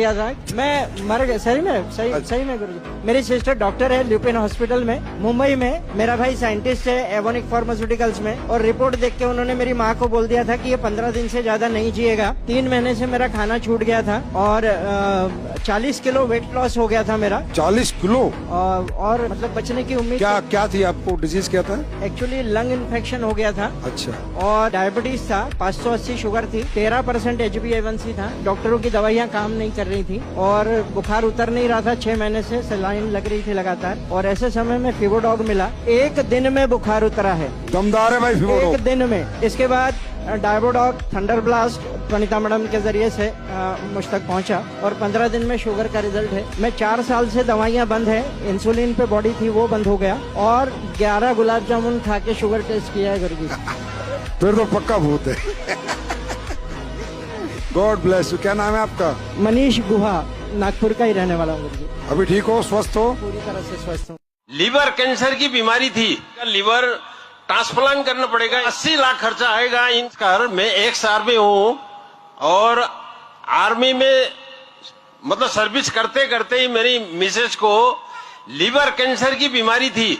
मैं मर गया सही में सही में गुरुजी। मेरी सिस्टर डॉक्टर है ल्यूपिन हॉस्पिटल में मुंबई में। मेरा भाई साइंटिस्ट है एवोनिक फार्मास्यूटिकल्स में। और रिपोर्ट देख के उन्होंने मेरी माँ को बोल दिया था कि ये 15 दिन से ज्यादा नहीं जिएगा। 3 महीने से मेरा खाना छूट गया था और 40 किलो वेट लॉस हो गया था मेरा। 40 किलो और मतलब बचने की उम्मीद। क्या थी आपको? डिजीज क्या था? एक्चुअली लंग इन्फेक्शन हो गया था। अच्छा। और डायबिटीज था, 580 शुगर थी, 13% HbA1c था। डॉक्टरों की दवाइयाँ काम नहीं कर रही थी और बुखार उतर नहीं रहा था। 6 महीने से सलाइन लग रही थी लगातार। और ऐसे समय में फिवोडॉग मिला। 1 दिन में बुखार उतरा है। दमदार है भाई फिवोडॉग। 1 दिन में। इसके बाद डायबोडॉग थंडर ब्लास्ट वनिता मैडम के जरिए से मुझ तक पहुंचा और 15 दिन में शुगर का रिजल्ट है। मैं 4 साल से दवाइयां बंद है, इंसुलिन पे बॉडी थी वो बंद हो गया और 11 गुलाब जामुन खा के शुगर टेस्ट किया है गुरुजी। फिर तो पक्का भूत है। God bless you. क्या नाम है आपका? मनीष गुहा, नागपुर का ही रहने वाला हूँ गुरुजी। अभी ठीक हो? स्वस्थ हो? पूरी तरह से स्वस्थ हूँ। लीवर कैंसर की बीमारी थी, लीवर ट्रांसप्लांट करना पड़ेगा। 80 लाख खर्चा आएगा इनका। मैं एक्स आर्मी हूँ और आर्मी में मतलब सर्विस करते करते ही मेरी मिसेज को लीवर कैंसर की बीमारी थी।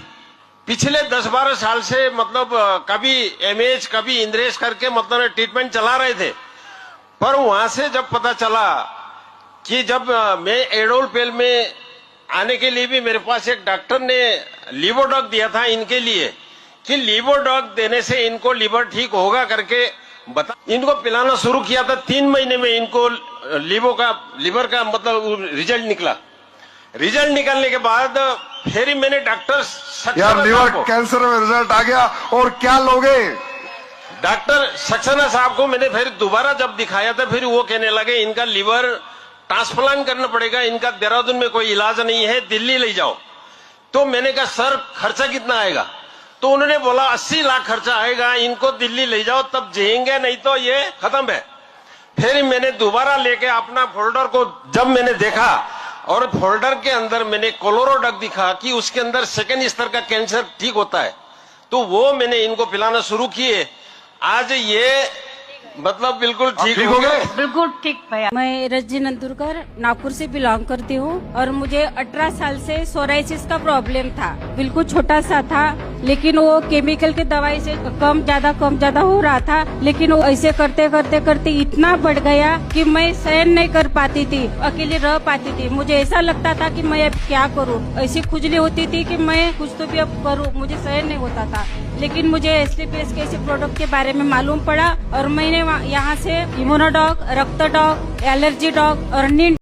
पिछले 10-12 साल से मतलब कभी एमएच कभी इंद्रेश करके मतलब ट्रीटमेंट चला रहे थे। पर वहां से जब पता चला कि जब मैं एडोलपेल में आने के लिए भी मेरे पास एक डॉक्टर ने लीवोडॉग दिया था इनके लिए कि लीवोडॉग देने से इनको लीवर ठीक होगा करके बता इनको पिलाना शुरू किया था। 3 महीने में इनको लीवर का मतलब रिजल्ट निकला। रिजल्ट निकलने के बाद फिर मैंने डॉक्टर यार लीवर कैंसर में रिजल्ट आ गया और क्या लोगे? डॉक्टर सक्सेना साहब को मैंने फिर दोबारा जब दिखाया था फिर वो कहने लगे इनका लीवर ट्रांसप्लांट करना पड़ेगा, इनका देहरादून में कोई इलाज नहीं है, दिल्ली ले जाओ। तो मैंने कहा सर खर्चा कितना आएगा? तो उन्होंने बोला 80 लाख खर्चा आएगा, इनको दिल्ली ले जाओ तब जिएंगे, नहीं तो ये खत्म है। फिर मैंने दोबारा लेके अपना फोल्डर को जब मैंने देखा और फोल्डर के अंदर मैंने कोलोरोडॉग दिखा कि उसके अंदर 2nd स्तर का कैंसर ठीक होता है, तो वो मैंने इनको पिलाना शुरू किए। आज ये मतलब बिल्कुल ठीक हो गए। बिल्कुल ठीक भैया। मैं रजी नंदुरकर नागपुर से बिलोंग करती हूँ और मुझे 18 साल से सोराइसिस का प्रॉब्लम था। बिल्कुल छोटा सा था लेकिन वो केमिकल की दवाई से कम ज्यादा हो रहा था। लेकिन वो ऐसे करते करते इतना बढ़ गया कि मैं सहन नहीं कर पाती थी, अकेले रह पाती थी। मुझे ऐसा लगता था कि मैं अब क्या करूँ। ऐसी खुजली होती थी कि मैं कुछ तो भी अब करूँ, मुझे सहन नहीं होता था। लेकिन मुझे एसलीपीएस के ऐसे प्रोडक्ट के बारे में मालूम पड़ा और मैंने यहाँ से इम्यूनोडॉग, रक्त डॉग, एलर्जी डॉग और नींद